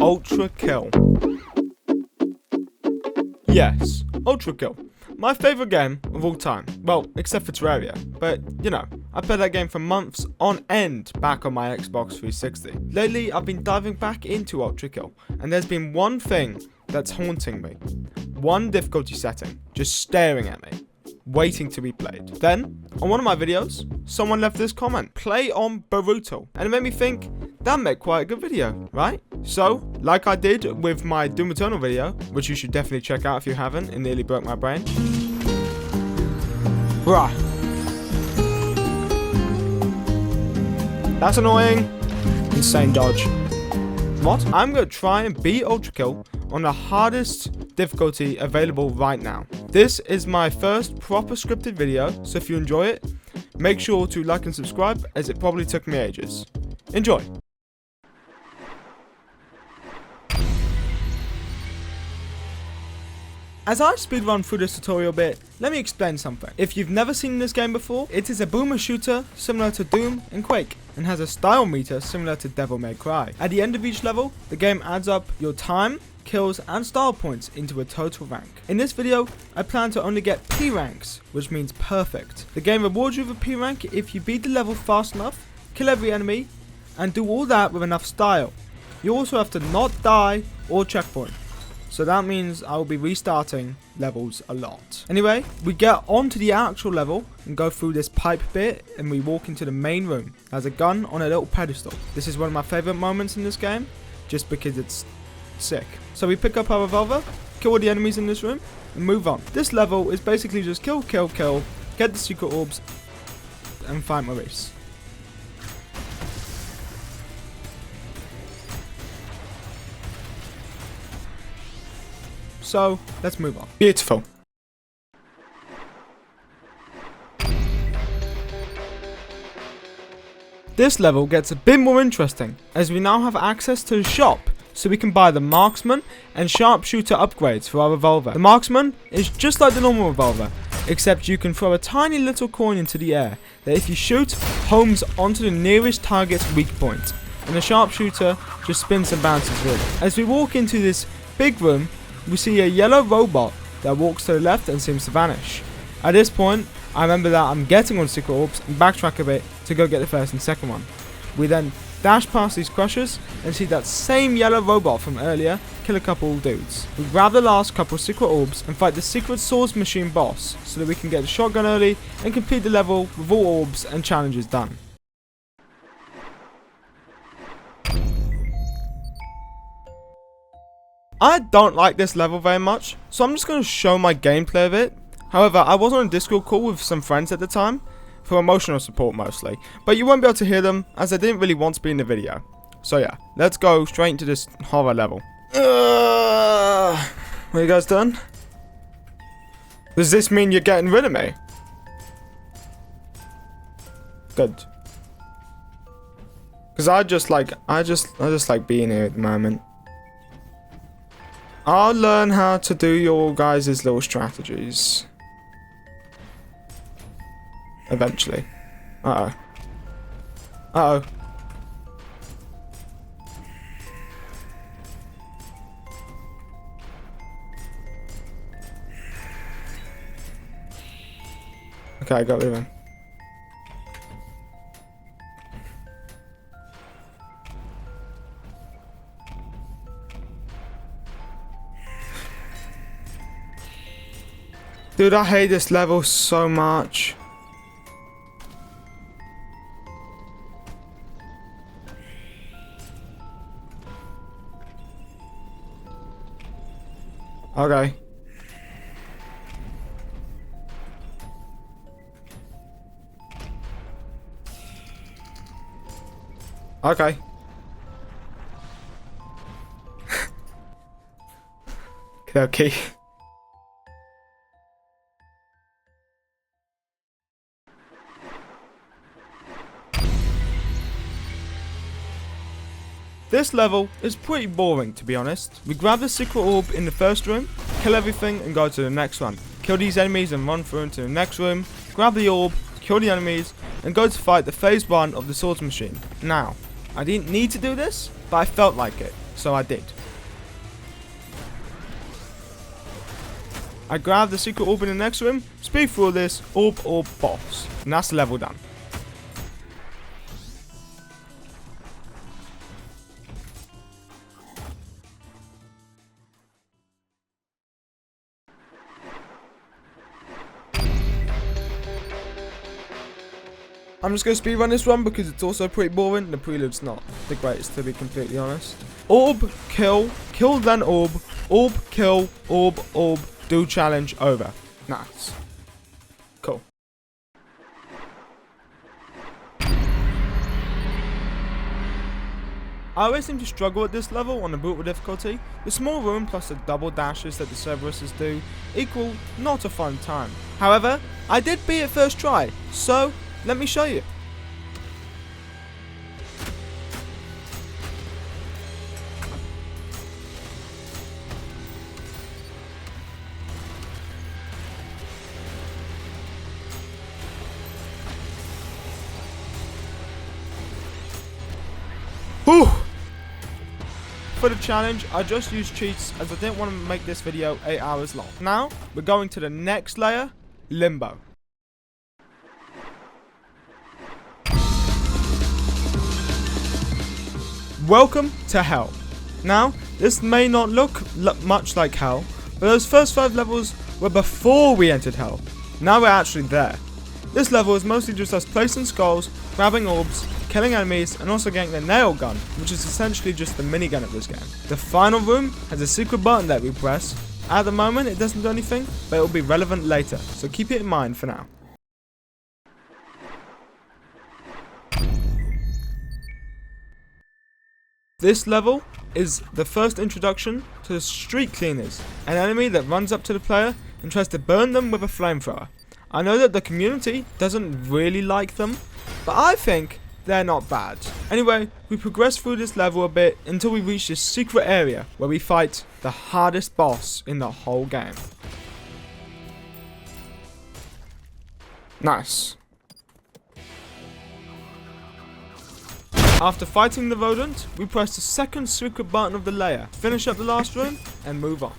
Ultra Kill. Yes, Ultra Kill. My favourite game of all time. Well, except for Terraria. But, you know, I played that game for months on end back on my Xbox 360. Lately, I've been diving back into Ultra Kill, and there's been one thing that's haunting me. One difficulty setting, just staring at me, waiting to be played. Then, on one of my videos, someone left this comment, play on brutal, and it made me think, that made quite a good video, right? So, like I did with my Doom Eternal video, which you should definitely check out if you haven't, it nearly broke my brain. Bruh. That's annoying. Insane dodge. What? I'm going to try and beat Ultra Kill on the hardest difficulty available right now. This is my first proper scripted video, so if you enjoy it, make sure to like and subscribe, as it probably took me ages. Enjoy. As I speedrun through this tutorial bit, let me explain something. If you've never seen this game before, it is a boomer shooter similar to Doom and Quake, and has a style meter similar to Devil May Cry. At the end of each level, the game adds up your time, kills and style points into a total rank. In this video, I plan to only get P ranks, which means perfect. The game rewards you with a P rank if you beat the level fast enough, kill every enemy, and do all that with enough style. You also have to not die or checkpoint. So that means I will be restarting levels a lot. Anyway, we get onto the actual level and go through this pipe bit, and we walk into the main room. There's a gun on a little pedestal. This is one of my favorite moments in this game, just because it's sick. So we pick up our revolver, kill all the enemies in this room, and move on. This level is basically just kill, kill, kill, get the secret orbs, and fight Maurice. So, let's move on. Beautiful. This level gets a bit more interesting, as we now have access to the shop, so we can buy the marksman and sharpshooter upgrades for our revolver. The marksman is just like the normal revolver, except you can throw a tiny little coin into the air that, if you shoot, homes onto the nearest target's weak point, and the sharpshooter just spins and bounces really. As we walk into this big room, we see a yellow robot that walks to the left and seems to vanish. At this point, I remember that I'm getting on secret orbs and backtrack a bit to go get the first and second one. We then dash past these crushers and see that same yellow robot from earlier kill a couple dudes. We grab the last couple secret orbs and fight the secret swords machine boss, so that we can get the shotgun early and complete the level with all orbs and challenges done. I don't like this level very much, so I'm just going to show my gameplay of it. However, I was on a Discord call with some friends at the time, for emotional support mostly, but you won't be able to hear them, as I didn't really want to be in the video. So yeah, let's go straight into this horror level. Are you guys done? Does this mean you're getting rid of me? Good. Because I just like being here at the moment. I'll learn how to do your guys' little strategies. Eventually. Uh-oh. Uh-oh. Okay, I got rid of him. Dude, I hate this level so much. Okay. Okay. Okay. This level is pretty boring, to be honest. We grab the secret orb in the first room, kill everything and go to the next one. Kill these enemies and run through into the next room, grab the orb, kill the enemies, and go to fight the phase 1 of the swords machine. Now, I didn't need to do this, but I felt like it. so I did. I grabbed the secret orb in the next room, speed through this orb boss, and that's the level done. I'm just going to speedrun this one because it's also pretty boring. The prelude's not the greatest, to be completely honest. Orb, kill, kill then orb, kill, orb, do challenge, over. Nice. Cool. I always seem to struggle at this level on the brutal difficulty. The small room plus the double dashes that the Cerberuses do equal not a fun time. However, I did beat it first try, so let me show you. Whew. For the challenge, I just used cheats as I didn't want to make this video 8 hours long. Now, we're going to the next layer, Limbo. Welcome to Hell. Now, this may not look much like Hell, but those first 5 levels were before we entered Hell. Now we're actually there. This level is mostly just us placing skulls, grabbing orbs, killing enemies, and also getting the nail gun, which is essentially just the minigun of this game. The final room has a secret button that we press. At the moment, it doesn't do anything, but it will be relevant later, so keep it in mind for now. This level is the first introduction to the Street Cleaners, an enemy that runs up to the player and tries to burn them with a flamethrower. I know that the community doesn't really like them, but I think they're not bad. Anyway, we progress through this level a bit until we reach this secret area where we fight the hardest boss in the whole game. Nice. After fighting the rodent, we press the second secret button of the layer, finish up the last room, and move on.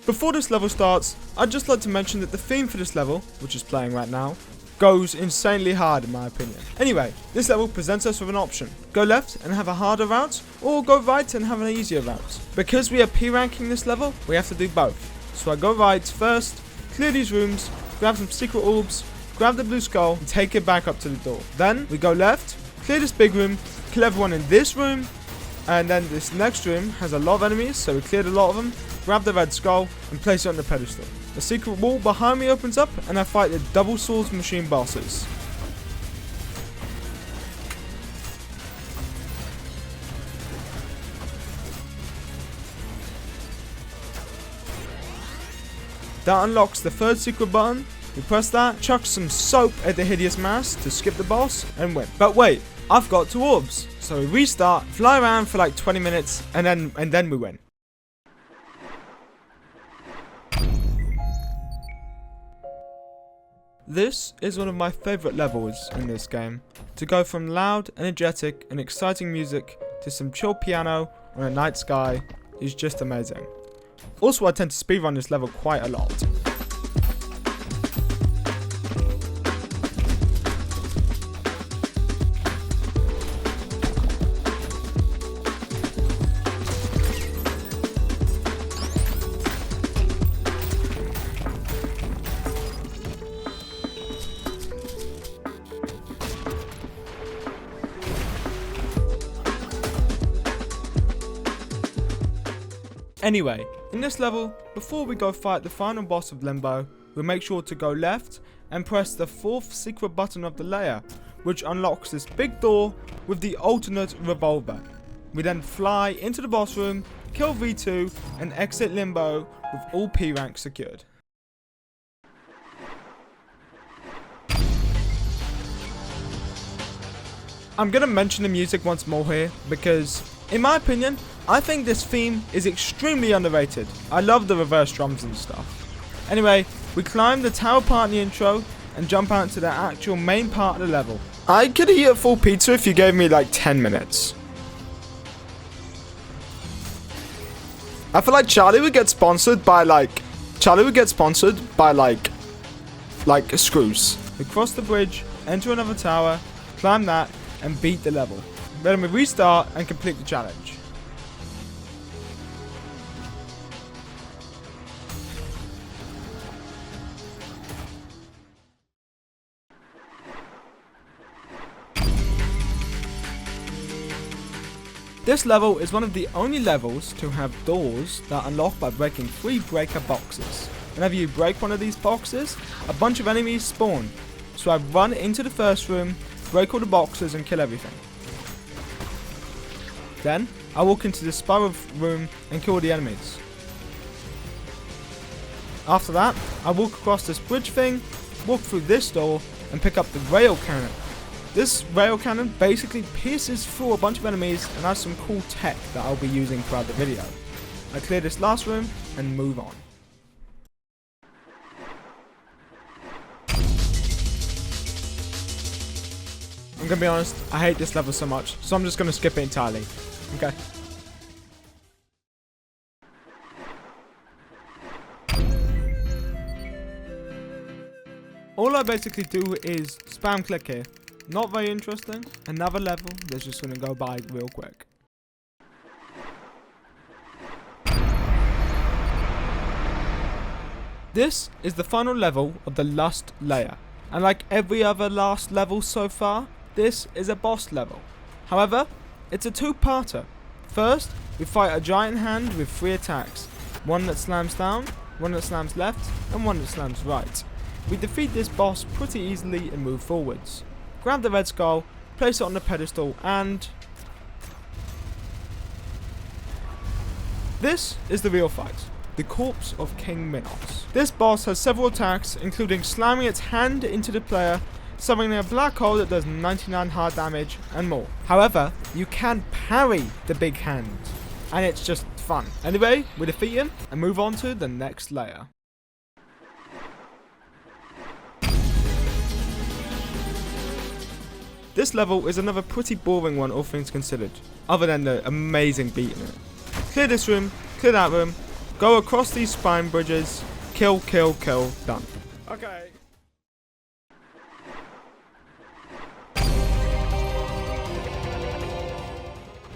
Before this level starts, I'd just like to mention that the theme for this level, which is playing right now, goes insanely hard in my opinion. Anyway, this level presents us with an option. Go left and have a harder route, or go right and have an easier route. Because we are P-ranking this level, we have to do both. So I go right first, clear these rooms, grab some secret orbs, grab the blue skull, and take it back up to the door. Then we go left, clear this big room, kill everyone in this room, and then this next room has a lot of enemies, so we cleared a lot of them, grab the red skull, and place it on the pedestal. The secret wall behind me opens up, and I fight the double swords machine bosses. That unlocks the third secret button. We press that, chuck some soap at the hideous mass to skip the boss, and win. But wait, I've got 2 orbs. So we restart, fly around for like 20 minutes, and then we win. This is one of my favourite levels in this game. To go from loud, energetic, and exciting music to some chill piano on a night sky is just amazing. Also, I tend to speedrun this level quite a lot. Anyway, in this level, before we go fight the final boss of Limbo, we make sure to go left and press the 4th secret button of the layer, which unlocks this big door with the alternate revolver. We then fly into the boss room, kill V2, and exit Limbo with all P ranks secured. I'm gonna mention the music once more here because, in my opinion, I think this theme is extremely underrated. I love the reverse drums and stuff. Anyway, we climb the tower part in the intro and jump out to the actual main part of the level. I could eat a full pizza if you gave me like 10 minutes. I feel like Charlie would get sponsored by like screws. We cross the bridge, enter another tower, climb that, and beat the level. Then we restart and complete the challenge. This level is one of the only levels to have doors that unlock by breaking 3 breaker boxes. Whenever you break one of these boxes, a bunch of enemies spawn. So I run into the first room, break all the boxes and kill everything. Then, I walk into the spiral room and kill all the enemies. After that, I walk across this bridge thing, walk through this door and pick up the rail cannon. This rail cannon basically pierces through a bunch of enemies and has some cool tech that I'll be using throughout the video. I clear this last room and move on. I'm gonna be honest, I hate this level so much, so I'm just gonna skip it entirely. Okay. All I basically do is spam click here. Not very interesting. Another level that's just gonna go by real quick. This is the final level of the Lust layer. And like every other last level so far, this is a boss level. However, it's a two-parter. First, we fight a giant hand with 3 attacks. One that slams down, one that slams left, and one that slams right. We defeat this boss pretty easily and move forwards. Grab the red skull, place it on the pedestal, and this is the real fight. The corpse of King Minos. This boss has several attacks, including slamming its hand into the player, summoning a black hole that does 99 hard damage, and more. However, you can parry the big hand, and it's just fun. Anyway, we defeat him and move on to the next layer. This level is another pretty boring one, all things considered, other than the amazing beat in it. Clear this room, clear that room, go across these spine bridges, kill, kill, kill, done. Okay.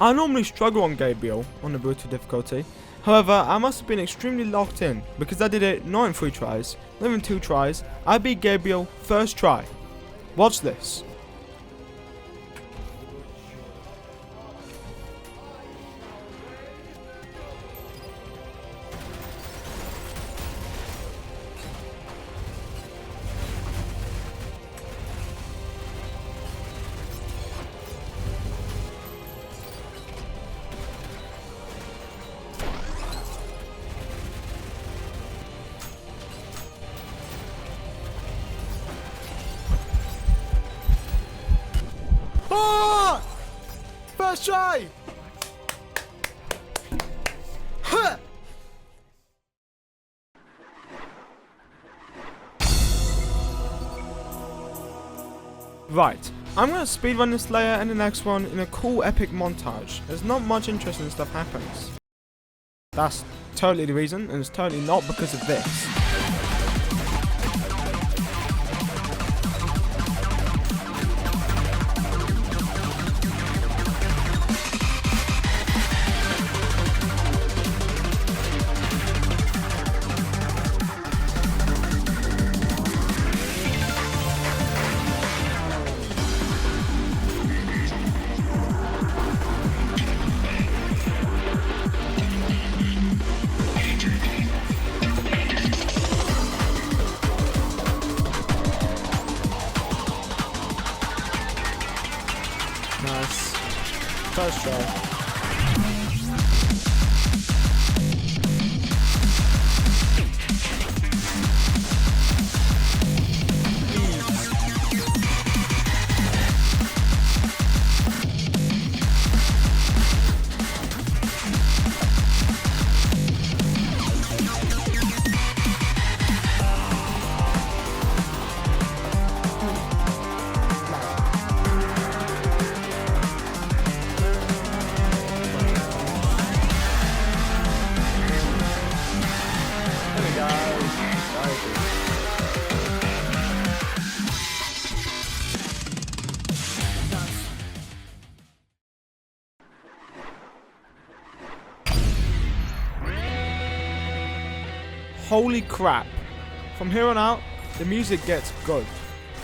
I normally struggle on Gabriel on the brutal difficulty. However, I must have been extremely locked in because I did it not in 3 tries, not even 2 tries. I beat Gabriel first try. Watch this. Oh! First try! Huh! Right, I'm going to speedrun this layer and the next one in a cool epic montage. There's not much interesting stuff happens. That's totally the reason, and it's totally not because of this. Nice. First try. holy crap. From here on out, the music gets good.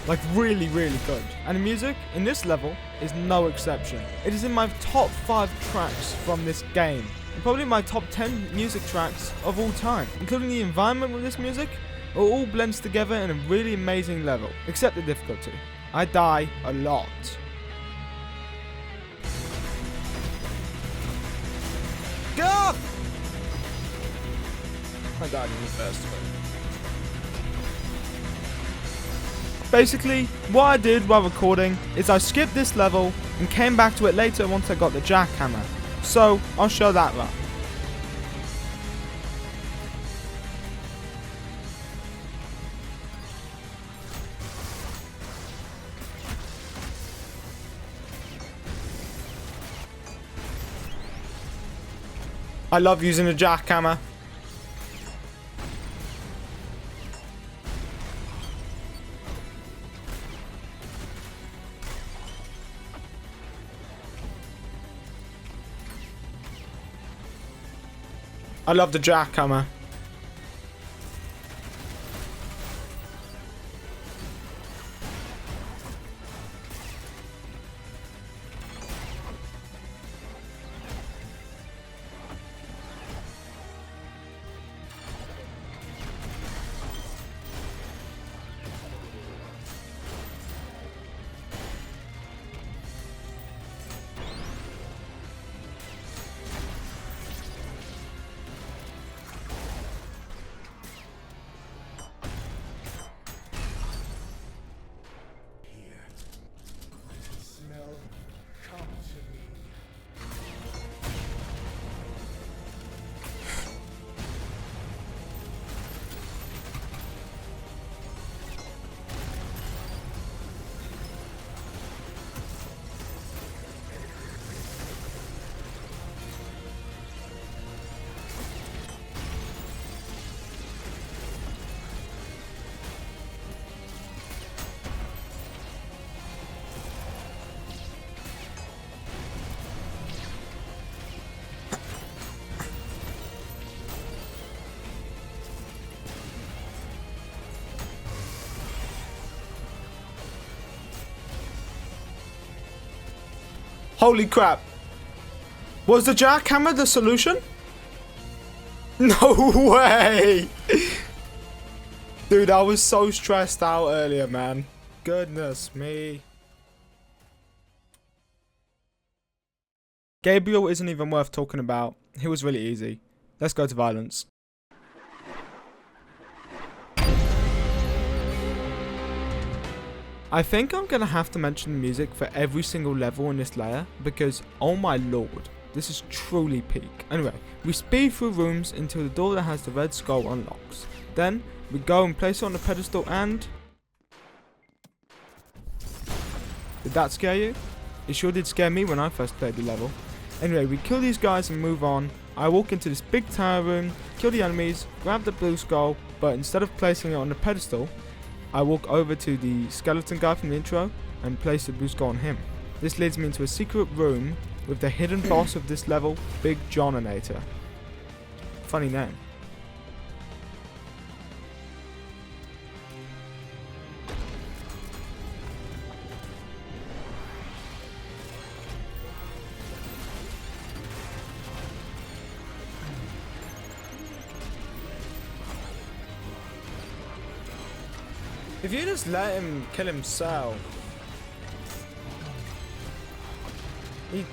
Like really, really good. And the music in this level is no exception. It is in my top 5 tracks from this game. And probably my top 10 music tracks of all time. Including the environment with this music, it all blends together in a really amazing level. Except the difficulty. I die a lot. Go! I died in the first one. Basically, what I did while recording is I skipped this level and came back to it later once I got the jackhammer. So, I'll show that run. I love using the jackhammer. I love the jackhammer. Holy crap. Was the jackhammer the solution? No way! Dude, I was so stressed out earlier, man. Goodness me. Gabriel isn't even worth talking about. He was really easy. Let's go to violence. I think I'm gonna have to mention the music for every single level in this layer because, oh my lord, this is truly peak. Anyway, we speed through rooms until the door that has the red skull unlocks. Then, we go and place it on the pedestal and... Did that scare you? It sure did scare me when I first played the level. Anyway, we kill these guys and move on. I walk into this big tower room, kill the enemies, grab the blue skull, but instead of placing it on the pedestal, I walk over to the skeleton guy from the intro and place the blue skull on him. This leads me into a secret room with the hidden boss of this level, Big Johninator. Funny name. If you just let him kill himself, he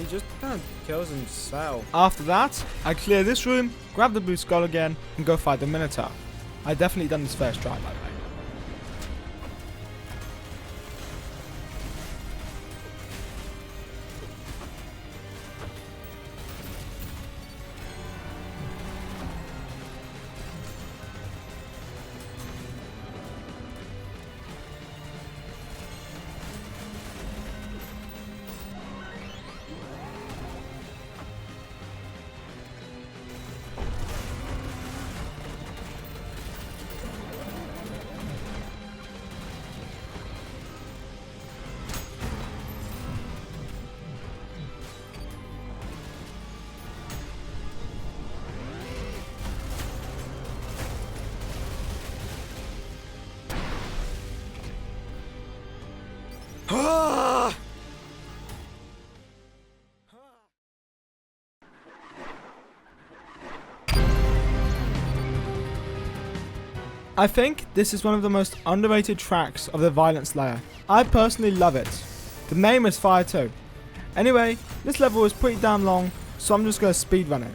just kind of kills himself. After that, I clear this room, grab the blue skull again, and go fight the Minotaur. I definitely done this first try, by the way. I think this is one of the most underrated tracks of the Violence layer. I personally love it. The name is fire too. Anyway, this level is pretty damn long, so I'm just going to speedrun it.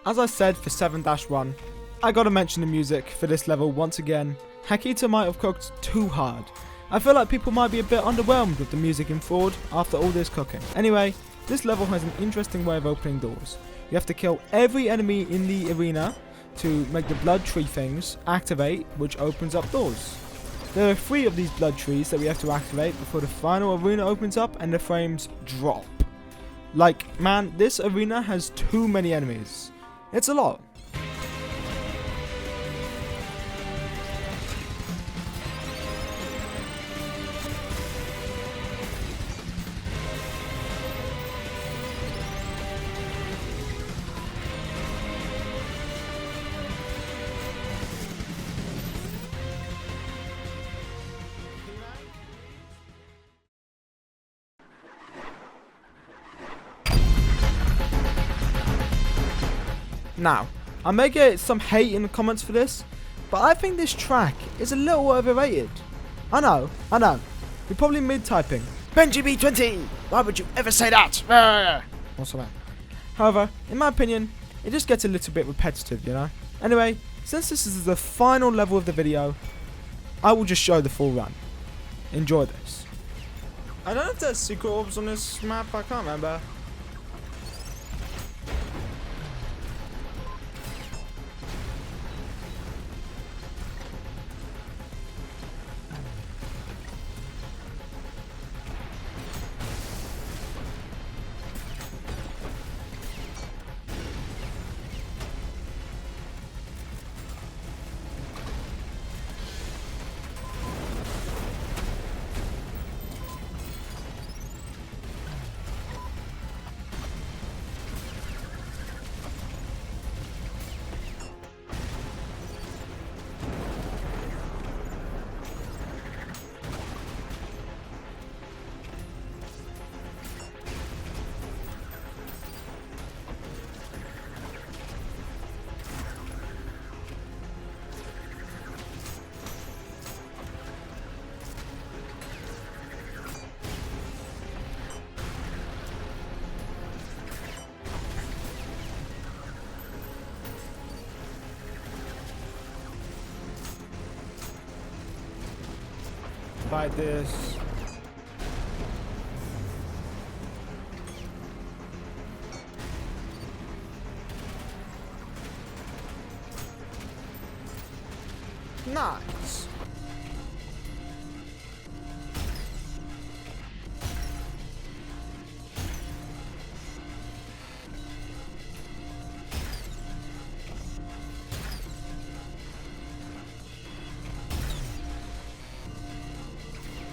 As I said for 7-1, I gotta mention the music for this level once again. Hakita might have cooked too hard. I feel like people might be a bit underwhelmed with the music in Fraud after all this cooking. Anyway, this level has an interesting way of opening doors. You have to kill every enemy in the arena to make the blood tree things activate, which opens up doors. There are 3 of these blood trees that we have to activate before the final arena opens up and the frames drop. Like, man, this arena has too many enemies. It's a lot. Now, I may get some hate in the comments for this, but I think this track is a little overrated. I know, you're probably mid-typing, BenjiB20, why would you ever say that? Also that. However, in my opinion, it just gets a little bit repetitive, you know? Anyway, since this is the final level of the video, I will just show the full run. Enjoy this. I don't know if there's secret orbs on this map, I can't remember. Like this. Nice.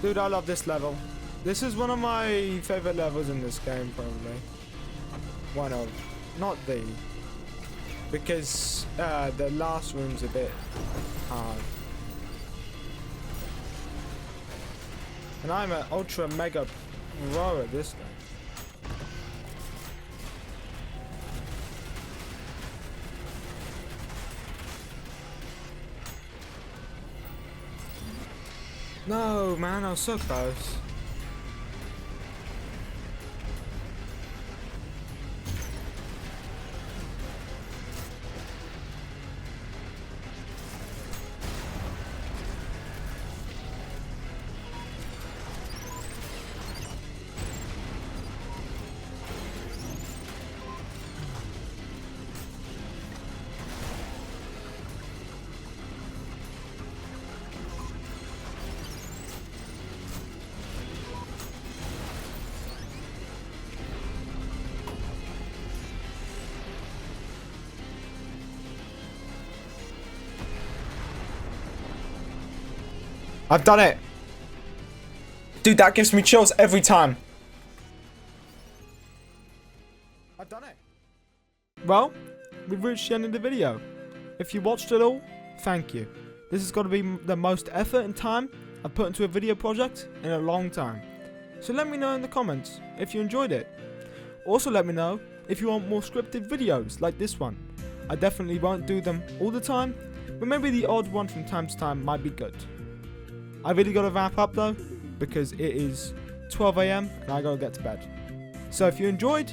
Dude, I love this level. This is one of my favorite levels in this game, probably. One of. Not the. Because the last room's a bit hard. And I'm an ultra mega pro at this thing. No, man, I was so close. I've done it. Dude, that gives me chills every time. I've done it. Well, we've reached the end of the video. If you watched it all, thank you. This has got to be the most effort and time I've put into a video project in a long time. So let me know in the comments if you enjoyed it. Also let me know if you want more scripted videos like this one. I definitely won't do them all the time, but maybe the odd one from time to time might be good. I really got to wrap up though, because it is 12 AM and I got to get to bed. So if you enjoyed,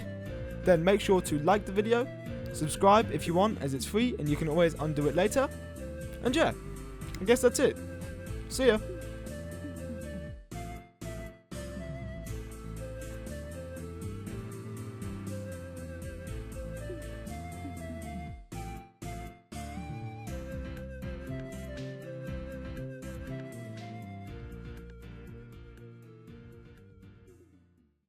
then make sure to like the video, subscribe if you want, as it's free and you can always undo it later. And yeah, I guess that's it. See ya.